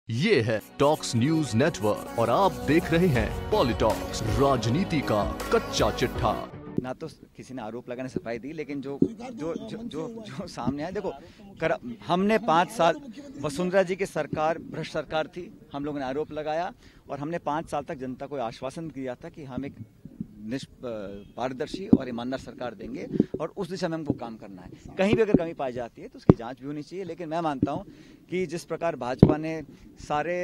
ये है talks news network और आप देख रहे हैं पॉलिटॉक्स, राजनीति का कच्चा चिट्ठा। ना तो किसी ने आरोप लगाने सफाई दी, लेकिन जो जो जो जो, जो सामने आया, देखो हमने 5 साल वसुंधरा जी की सरकार भ्रष्ट सरकार थी, हम लोगों ने आरोप लगाया और हमने 5 साल तक जनता को आश्वासन दिया था कि हम एक पारदर्शी और ईमानदार सरकार देंगे और उस दिशा में हमको काम करना है। कहीं भी अगर कमी पाई जाती है तो उसकी जांच भी होनी चाहिए, लेकिन मैं मानता हूं कि जिस प्रकार भाजपा ने सारे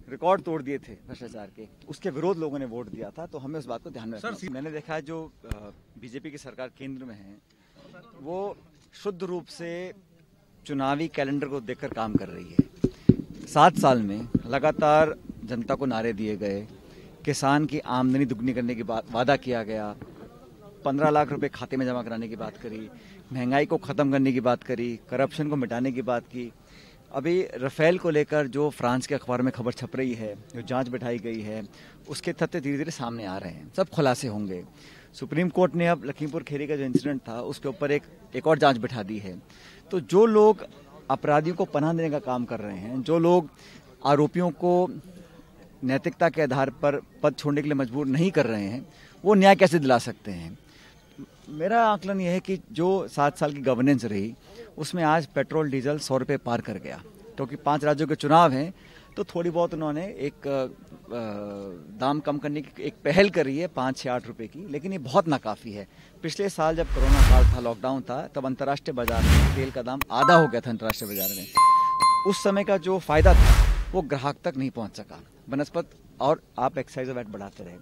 रिकॉर्ड तोड़ दिए थे भ्रष्टाचार के, उसके विरोध लोगों ने वोट दिया था, तो हमें उस बात को ध्यान में रखना है। मैंने देखा है जो बीजेपी की सरकार केंद्र में है वो शुद्ध रूप से चुनावी कैलेंडर को देखकर काम कर रही है। 7 साल में लगातार जनता को नारे दिए गए, किसान की आमदनी दुगनी करने की बात वादा किया गया, 15 लाख रुपए खाते में जमा कराने की बात करी, महंगाई को खत्म करने की बात करी, करप्शन को मिटाने की बात की। अभी राफेल को लेकर जो फ्रांस के अखबार में खबर छप रही है, जो जांच बिठाई गई है, उसके तथ्य धीरे धीरे सामने आ रहे हैं, सब खुलासे होंगे। सुप्रीम कोर्ट ने अब लखीमपुर खीरी का जो इंसिडेंट था उसके ऊपर एक और जांच बिठा दी है। तो जो लोग अपराधियों को पनाह देने का काम कर रहे हैं, जो लोग आरोपियों को नैतिकता के आधार पर पद छोड़ने के लिए मजबूर नहीं कर रहे हैं, वो न्याय कैसे दिला सकते हैं। मेरा आकलन यह है कि जो 7 साल की गवर्नेंस रही उसमें आज पेट्रोल डीजल 100 रुपये पार कर गया, क्योंकि 5 राज्यों के चुनाव हैं तो थोड़ी बहुत उन्होंने एक दाम कम करने की एक पहल करी है 5 या 8 रुपये की, लेकिन ये बहुत नाकाफी है। पिछले साल जब कोरोना काल था, लॉकडाउन था, तब अंतर्राष्ट्रीय बाजार में तेल का दाम आधा हो गया था अंतर्राष्ट्रीय बाजार में। उस समय का जो फायदा था वो ग्राहक तक नहीं पहुंच सका बनस्पत, और आप एक्साइज वैट बढ़ाते रहे।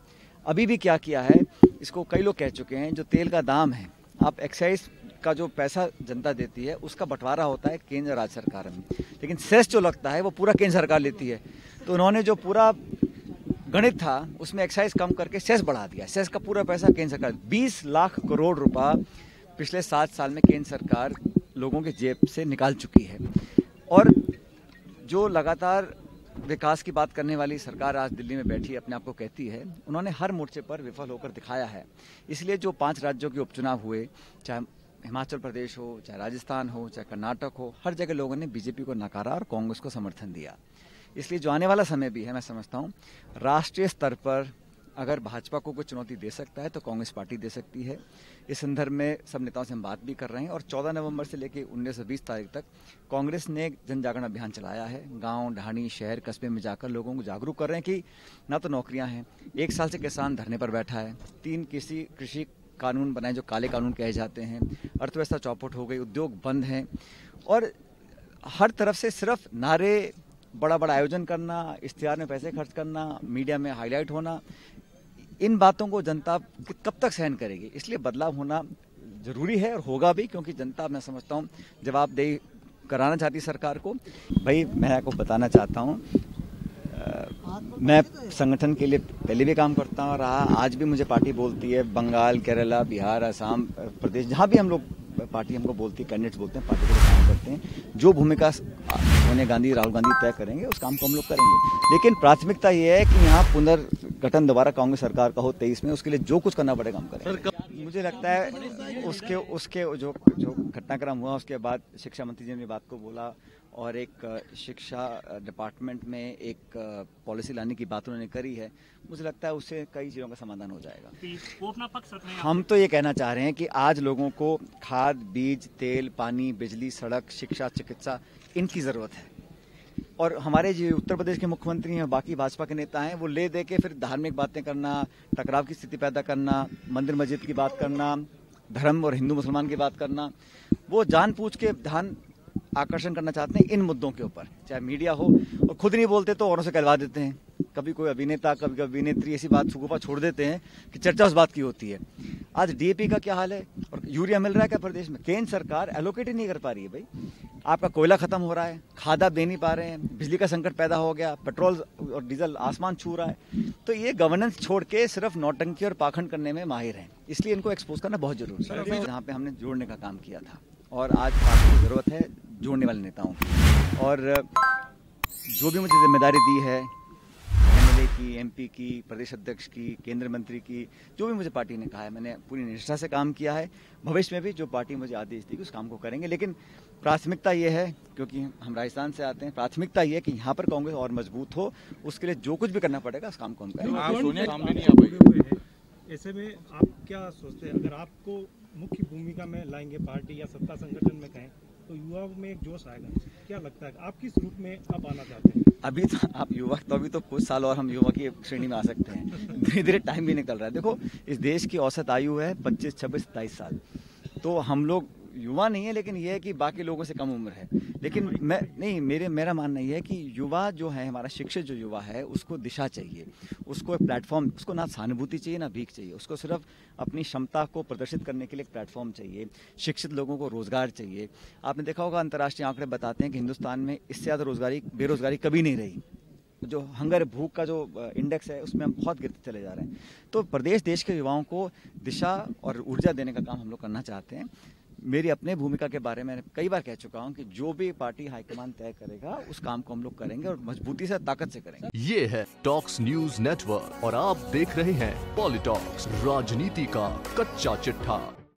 अभी भी क्या किया है, इसको कई लोग कह चुके हैं, जो तेल का दाम है, आप एक्साइज का जो पैसा जनता देती है उसका बंटवारा होता है केंद्र राज्य सरकार में, लेकिन सेस जो लगता है वो पूरा केंद्र सरकार लेती है। तो उन्होंने जो पूरा गणित था उसमें एक्साइज कम करके सेस बढ़ा दिया, सेस का पूरा पैसा केंद्र सरकार। 20 लाख करोड़ रुपया पिछले 7 साल में केंद्र सरकार लोगों के जेब से निकाल चुकी है। और जो लगातार विकास की बात करने वाली सरकार आज दिल्ली में बैठी अपने आप को कहती है, उन्होंने हर मोर्चे पर विफल होकर दिखाया है। इसलिए जो 5 राज्यों के उपचुनाव हुए, चाहे हिमाचल प्रदेश हो, चाहे राजस्थान हो, चाहे कर्नाटक हो, हर जगह लोगों ने बीजेपी को नकारा और कांग्रेस को समर्थन दिया। इसलिए जो आने वाला समय भी है, मैं समझता हूँ राष्ट्रीय स्तर पर अगर भाजपा को कोई चुनौती दे सकता है तो कांग्रेस पार्टी दे सकती है। इस संदर्भ में सब नेताओं से हम बात भी कर रहे हैं और 14 नवंबर से लेकर 19 से 20 तारीख तक कांग्रेस ने जन जागरण अभियान चलाया है। गांव, ढाणी, शहर, कस्बे में जाकर लोगों को जागरूक कर रहे हैं कि ना तो नौकरियां हैं, 1 साल से किसान धरने पर बैठा है, 3 कृषि कानून बनाए जो काले कानून कहे जाते हैं, अर्थव्यवस्था चौपट हो गई, उद्योग बंद हैं, और हर तरफ से सिर्फ नारे, बड़ा बड़ा आयोजन करना, इश्तिहार में पैसे खर्च करना, मीडिया में हाईलाइट होना, इन बातों को जनता कब तक सहन करेगी। इसलिए बदलाव होना जरूरी है और होगा भी, क्योंकि जनता, मैं समझता हूँ, जवाबदेही कराना चाहती सरकार को। भाई मैं आपको बताना चाहता हूँ, मैं संगठन के लिए पहले भी काम करता हूँ रहा, आज भी मुझे पार्टी बोलती है, बंगाल, केरला, बिहार, असम प्रदेश, जहाँ भी हम लोग पार्टी हमको बोलती है, कैंडिडेट्स बोलते हैं, पार्टी के लिए काम करते हैं। जो भूमिका सोनिया गांधी, राहुल गांधी तय करेंगे उस काम को हम लोग करेंगे, लेकिन प्राथमिकता ये है कि यहाँ पुनर्गठन दोबारा कांग्रेस सरकार का हो 23 में, उसके लिए जो कुछ करना पड़ेगा हम करेंगे। मुझे लगता है उसके जो घटनाक्रम हुआ उसके बाद शिक्षा मंत्री जी ने बात को बोला और एक शिक्षा डिपार्टमेंट में एक पॉलिसी लाने की बात उन्होंने करी है। मुझे लगता है उससे कई चीज़ों का समाधान हो जाएगा। हम तो ये कहना चाह रहे हैं कि आज लोगों को खाद, बीज, तेल, पानी, बिजली, सड़क, शिक्षा, चिकित्सा, इनकी ज़रूरत है। और हमारे जो उत्तर प्रदेश के मुख्यमंत्री हैं, बाकी भाजपा के नेता हैं, वो ले दे के फिर धार्मिक बातें करना, टकराव की स्थिति पैदा करना, मंदिर मस्जिद की बात करना, धर्म और हिंदू मुसलमान की बात करना, वो जानबूझ के ध्यान आकर्षण करना चाहते हैं इन मुद्दों के ऊपर। चाहे मीडिया हो, और खुद नहीं बोलते तो औरों से कहलवा देते हैं। कभी कोई अभिनेता, कभी अभिनेत्री ऐसी बात सुगुफा छोड़ देते हैं कि चर्चा उस बात की होती है। आज डीएपी का क्या हाल है और यूरिया मिल रहा है क्या प्रदेश में? केंद्र सरकार एलोकेट ही नहीं कर पा रही है। भाई आपका कोयला खत्म हो रहा है, खाद आप दे नहीं पा रहे हैं, बिजली का संकट पैदा हो गया, पेट्रोल और डीजल आसमान छू रहा है। तो ये गवर्नेंस छोड़ के सिर्फ नौटंकी और पाखंड करने में माहिर हैं, इसलिए इनको एक्सपोज करना बहुत जरूरी है। जहाँ पे हमने जोड़ने का काम किया था और आज पार्टी की जरूरत है जोड़ने वाले नेताओं की, और जो भी मुझे जिम्मेदारी दी है एमएलए की, एमपी की, प्रदेश अध्यक्ष की, केंद्रीय मंत्री की, जो भी मुझे पार्टी ने कहा है, मैंने पूरी निष्ठा से काम किया है। भविष्य में भी जो पार्टी मुझे आदेश दी उस काम को करेंगे, लेकिन प्राथमिकता ये है, क्योंकि हम राजस्थान से आते हैं, प्राथमिकता ये है कि यहाँ पर कांग्रेस और मजबूत हो, उसके लिए जो कुछ भी करना पड़ेगा उस काम को हम करेंगे। सोनिया सामने नहीं आ पाई, ऐसे में आप क्या सोचते हैं, अगर आपको मुख्य भूमिका में लाएंगे पार्टी या सत्ता संगठन में कहें तो युवाओं में एक जोश आएगा, क्या लगता है आप किस रूप में अब आना चाहते हैं? अभी तो आप युवा, तो अभी तो कुछ साल और हम युवा की श्रेणी में आ सकते हैं, धीरे धीरे टाइम भी निकल रहा है। देखो, इस देश की औसत आयु है 25, 26, 27 साल, तो हम लोग युवा नहीं है, लेकिन यह है कि बाकी लोगों से कम उम्र है। लेकिन मेरा मानना यह है कि युवा जो है, हमारा शिक्षित जो युवा है, उसको दिशा चाहिए, उसको एक प्लेटफॉर्म, उसको ना सहानुभूति चाहिए ना भीख चाहिए, उसको सिर्फ अपनी क्षमता को प्रदर्शित करने के लिए एक प्लेटफॉर्म चाहिए। शिक्षित लोगों को रोजगार चाहिए। आपने देखा होगा, अंतर्राष्ट्रीय आंकड़े बताते हैं कि हिंदुस्तान में इससे ज़्यादा बेरोजगारी कभी नहीं रही। जो हंगर, भूख का जो इंडेक्स है, उसमें हम बहुत गिरते चले जा रहे हैं। तो प्रदेश, देश के युवाओं को दिशा और ऊर्जा देने का काम हम लोग करना चाहते हैं। मेरी अपने भूमिका के बारे में कई बार कह चुका हूं कि जो भी पार्टी हाईकमान तय करेगा उस काम को हम लोग करेंगे और मजबूती से, ताकत से करेंगे। ये है टॉक्स न्यूज नेटवर्क और आप देख रहे हैं पॉलिटॉक्स, राजनीति का कच्चा चिट्ठा।